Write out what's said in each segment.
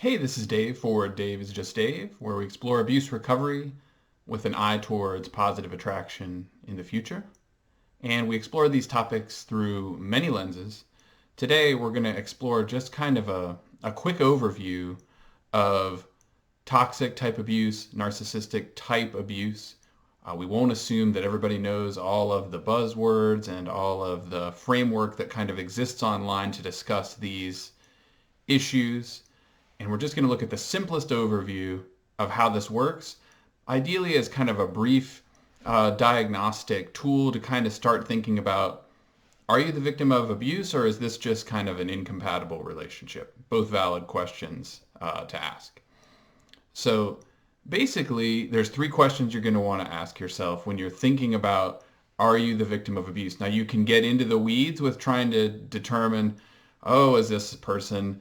Hey, this is Dave for Dave is Just Dave, where we explore abuse recovery with an eye towards positive attraction in the future. And we explore these topics through many lenses. Today, we're going to explore just kind of a quick overview of toxic type abuse, narcissistic type abuse. We won't assume that everybody knows all of the buzzwords and all of the framework that kind of exists online to discuss these issues. And we're just going to look at the simplest overview of how this works, ideally as kind of a brief diagnostic tool to kind of start thinking about, are you the victim of abuse, or is this just kind of an incompatible relationship? Both valid questions to ask. So basically, there's three questions you're going to want to ask yourself when you're thinking about, are you the victim of abuse? Now, you can get into the weeds with trying to determine, oh, is this person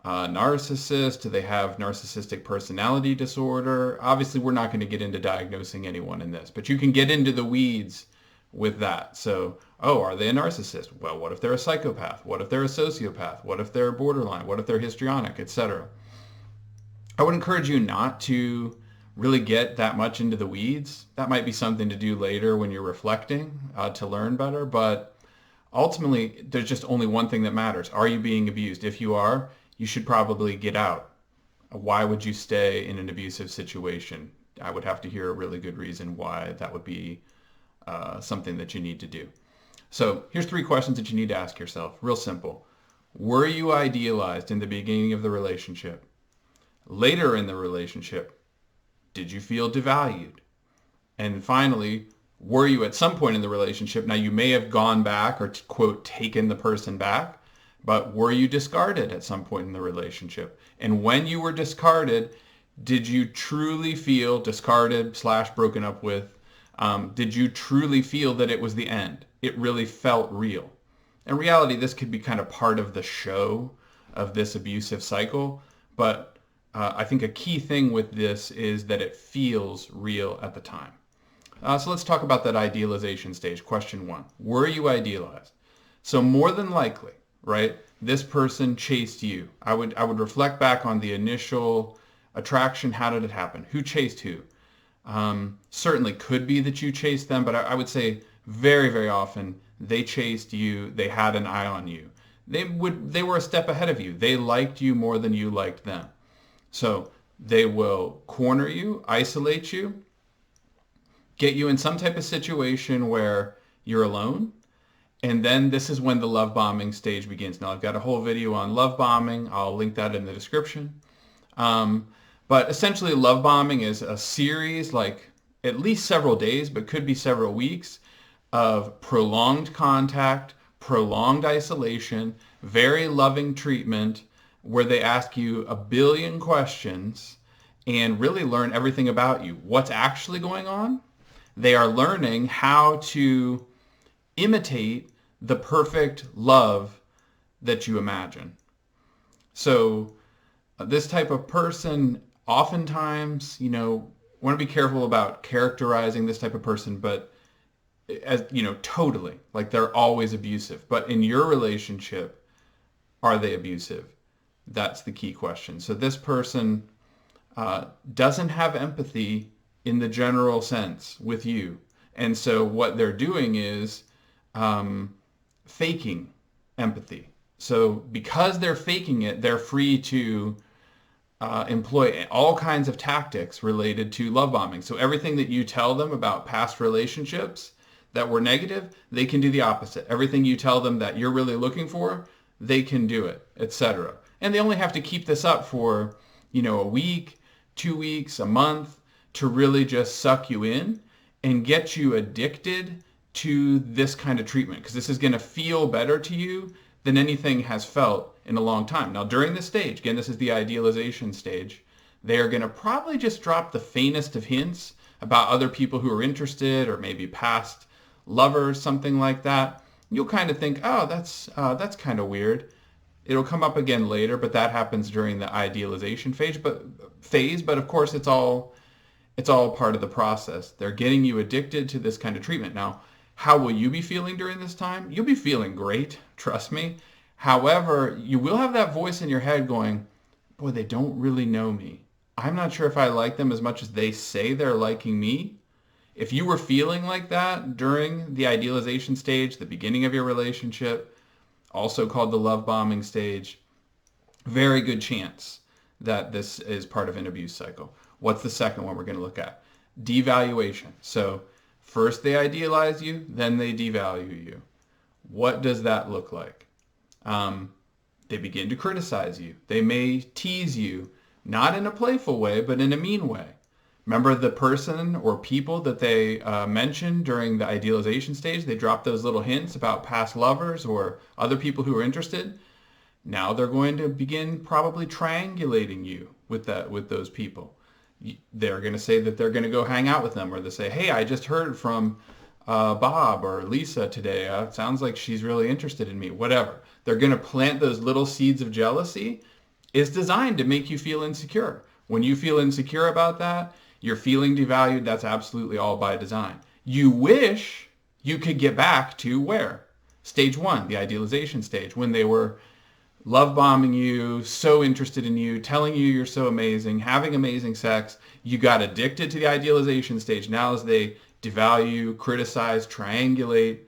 narcissist? Do they have narcissistic personality disorder? Obviously, we're not going to get into diagnosing anyone in this, but you can get into the weeds with that. So, oh, are they a narcissist? Well, what if they're a psychopath? What if they're a sociopath? What if they're borderline? What if they're histrionic, etc.? I would encourage you not to really get that much into the weeds. That might be something to do later when you're reflecting to learn better, but ultimately, there's just only one thing that matters. Are you being abused? If you are, you should probably get out. Why would you stay in an abusive situation? I would have to hear a really good reason why that would be something that you need to do. So here's three questions that you need to ask yourself. Real simple. Were you idealized in the beginning of the relationship? Later in the relationship, did you feel devalued? And finally, were you at some point in the relationship, now you may have gone back or quote, taken the person back, but were you discarded at some point in the relationship? And when you were discarded, did you truly feel discarded / broken up with? Did you truly feel that it was the end? It really felt real. In reality, this could be kind of part of the show of this abusive cycle, but I think a key thing with this is that it feels real at the time. So let's talk about that idealization stage. Question one, were you idealized? So more than likely, right, this person chased you. I would reflect back on the initial attraction. How did it happen? Who chased who? Certainly could be that you chased them, but I would say very, very often they chased you. They had an eye on you. They were a step ahead of you. They liked you more than you liked them. So they will corner you, isolate you, get you in some type of situation where you're alone. And then this is when the love bombing stage begins. Now, I've got a whole video on love bombing. I'll link that in the description. But essentially, love bombing is a series, like at least several days, but could be several weeks, of prolonged contact, prolonged isolation, very loving treatment, where they ask you a billion questions and really learn everything about you. What's actually going on? They are learning how to imitate the perfect love that you imagine. So this type of person, oftentimes, want to be careful about characterizing this type of person, but as, totally, like they're always abusive. But in your relationship, are they abusive? That's the key question. So this person doesn't have empathy in the general sense with you. And so what they're doing is faking empathy. So because they're faking it, they're free to employ all kinds of tactics related to love bombing. So everything that you tell them about past relationships that were negative, they can do the opposite. Everything you tell them that you're really looking for, they can do it, etc. And they only have to keep this up for, a week, 2 weeks, a month, to really just suck you in and get you addicted to this kind of treatment, because this is going to feel better to you than anything has felt in a long time. Now, during this stage, again, this is the idealization stage, they are going to probably just drop the faintest of hints about other people who are interested, or maybe past lovers, something like that. You'll kind of think, oh, that's kind of weird. It'll come up again later, but that happens during the idealization phase. But of course, it's all part of the process. They're getting you addicted to this kind of treatment. Now, how will you be feeling during this time? You'll be feeling great, trust me. However, you will have that voice in your head going, boy, they don't really know me. I'm not sure if I like them as much as they say they're liking me. If you were feeling like that during the idealization stage, the beginning of your relationship, also called the love bombing stage, very good chance that this is part of an abuse cycle. What's the second one we're going to look at? Devaluation. So first they idealize you, then they devalue you. What does that look like? They begin to criticize you. They may tease you, not in a playful way, but in a mean way. Remember the person or people that they mentioned during the idealization stage? They dropped those little hints about past lovers or other people who are interested. Now they're going to begin probably triangulating you with those people. They're going to say that they're going to go hang out with them, or they say, hey, I just heard from Bob or Lisa today. It sounds like she's really interested in me, whatever. They're going to plant those little seeds of jealousy. It's designed to make you feel insecure. When you feel insecure about that, you're feeling devalued. That's absolutely all by design. You wish you could get back to where? Stage one, the idealization stage, when they were love bombing you, so interested in you, telling you you're so amazing, having amazing sex. You got addicted to the idealization stage. Now as they devalue, criticize, triangulate,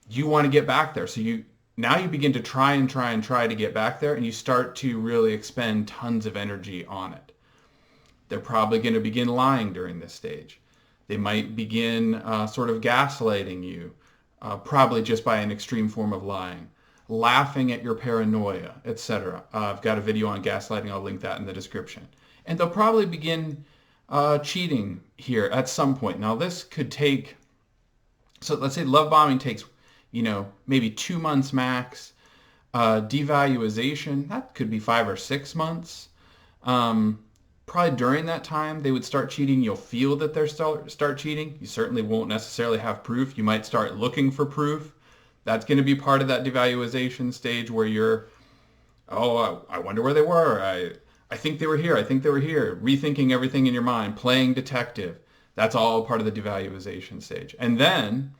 you want to get back there. So now you begin to try to get back there, and you start to really expend tons of energy on it. They're probably going to begin lying during this stage. They might begin sort of gaslighting you, probably just by an extreme form of lying, laughing at your paranoia, etc. I've got a video on gaslighting. I'll link that in the description. And they'll probably begin cheating here at some point. Now this could take, so let's say love bombing takes, maybe 2 months max. Devaluation, that could be 5 or 6 months. Probably during that time, they would start cheating. You'll feel that they're start cheating. You certainly won't necessarily have proof. You might start looking for proof. That's going to be part of that devaluation stage where you're, I wonder where they were. I think they were here. I think they were here. Rethinking everything in your mind, playing detective. That's all part of the devaluation stage. And then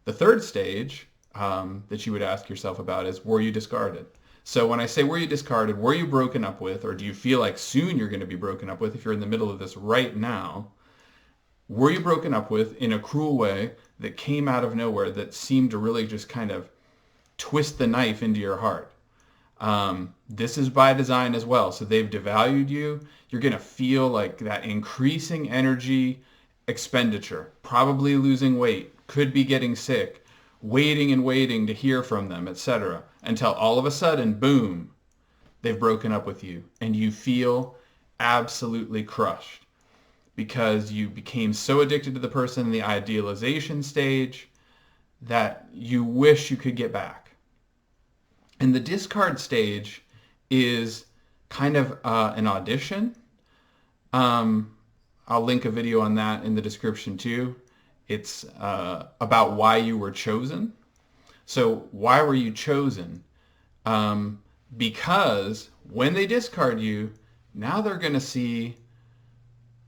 the third stage that you would ask yourself about is, were you discarded? So when I say were you discarded, were you broken up with, or do you feel like soon you're going to be broken up with if you're in the middle of this right now? Were you broken up with in a cruel way that came out of nowhere, that seemed to really just kind of twist the knife into your heart? This is by design as well. So they've devalued you. You're going to feel like that increasing energy expenditure, probably losing weight, could be getting sick, waiting and waiting to hear from them, etc. Until all of a sudden, boom, they've broken up with you, and you feel absolutely crushed because you became so addicted to the person in the idealization stage that you wish you could get back. And the discard stage is kind of an audition. I'll link a video on that in the description too. It's about why you were chosen. So why were you chosen? Because when they discard you, now they're going to see,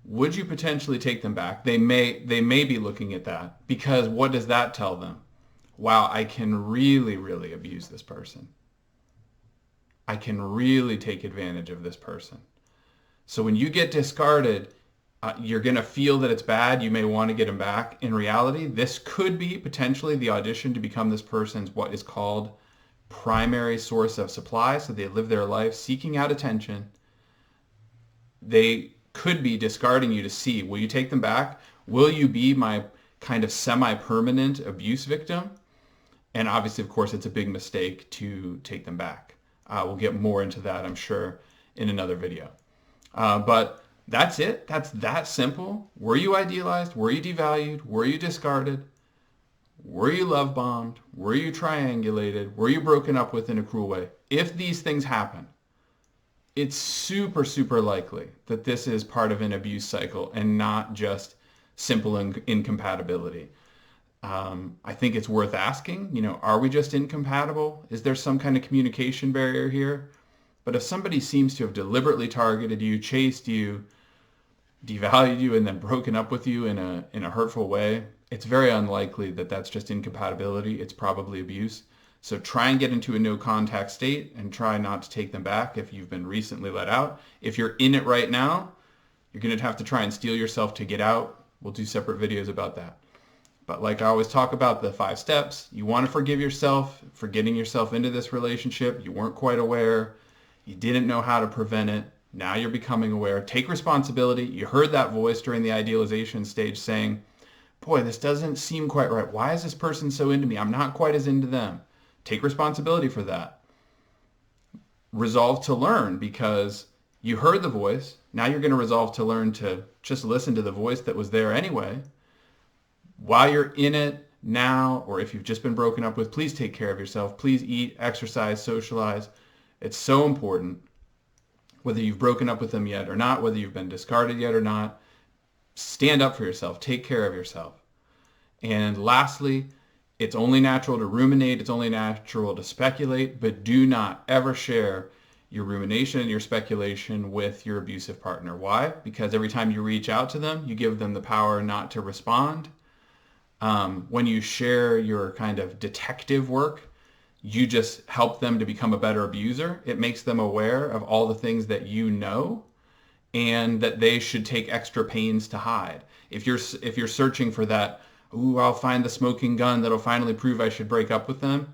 would you potentially take them back? They may be looking at that, because what does that tell them? Wow, I can really, really abuse this person. I can really take advantage of this person. So when you get discarded, you're going to feel that it's bad. You may want to get them back. In reality, this could be potentially the audition to become this person's what is called primary source of supply. So they live their life seeking out attention. They could be discarding you to see, will you take them back? Will you be my kind of semi-permanent abuse victim? And obviously, of course, it's a big mistake to take them back. We'll get more into that, I'm sure, in another video. But that's it. That's that simple. Were you idealized? Were you devalued? Were you discarded? Were you love bombed? Were you triangulated? Were you broken up with in a cruel way? If these things happen, it's super, super likely that this is part of an abuse cycle and not just simple incompatibility. I think it's worth asking, are we just incompatible? Is there some kind of communication barrier here? But if somebody seems to have deliberately targeted you, chased you, devalued you, and then broken up with you in a hurtful way, it's very unlikely that that's just incompatibility. It's probably abuse. So try and get into a no contact state and try not to take them back if you've been recently let out. If you're in it right now, you're going to have to try and steel yourself to get out. We'll do separate videos about that. But like I always talk about, the 5 steps. You want to forgive yourself for getting yourself into this relationship. You weren't quite aware. You didn't know how to prevent it. Now you're becoming aware. Take responsibility. You heard that voice during the idealization stage saying, boy, this doesn't seem quite right. Why is this person so into me? I'm not quite as into them. Take responsibility for that. Resolve to learn, because you heard the voice. Now you're going to resolve to learn to just listen to the voice that was there anyway. While you're in it now, or if you've just been broken up with, please take care of yourself. Please eat, exercise, socialize. It's so important. Whether you've broken up with them yet or not, whether you've been discarded yet or not, stand up for yourself. Take care of yourself. And lastly, it's only natural to ruminate. It's only natural to speculate, but do not ever share your rumination and your speculation with your abusive partner. Why? Because every time you reach out to them, you give them the power not to respond. When you share your kind of detective work, you just help them to become a better abuser. It makes them aware of all the things that you know and that they should take extra pains to hide. If you're searching for that, ooh, I'll find the smoking gun that'll finally prove I should break up with them.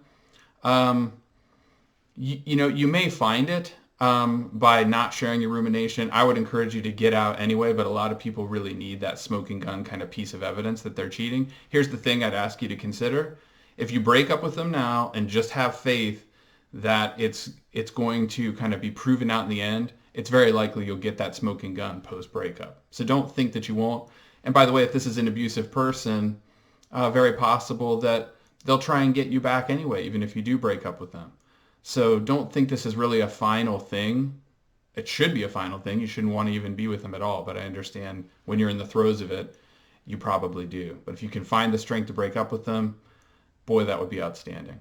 You may find it by not sharing your rumination. I would encourage you to get out anyway, but a lot of people really need that smoking gun kind of piece of evidence that they're cheating. Here's the thing I'd ask you to consider. If you break up with them now and just have faith that it's going to kind of be proven out in the end, it's very likely you'll get that smoking gun post-breakup. So don't think that you won't. And by the way, if this is an abusive person, very possible that they'll try and get you back anyway, even if you do break up with them. So don't think this is really a final thing. It should be a final thing. You shouldn't want to even be with them at all. But I understand when you're in the throes of it, you probably do. But if you can find the strength to break up with them, boy, that would be outstanding.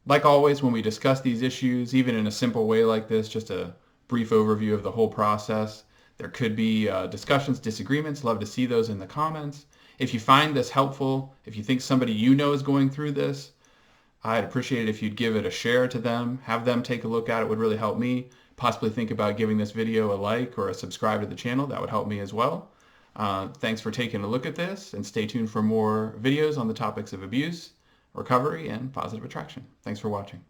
Like always, when we discuss these issues, even in a simple way like this, just a brief overview of the whole process, there could be discussions, disagreements. Love to see those in the comments. If you find this helpful, if you think somebody you know is going through this, I'd appreciate it if you'd give it a share to them, have them take a look at it. Would really help me. Possibly think about giving this video a like or a subscribe to the channel. That would help me as well. Thanks for taking a look at this, and stay tuned for more videos on the topics of abuse, recovery, and positive attraction. Thanks for watching.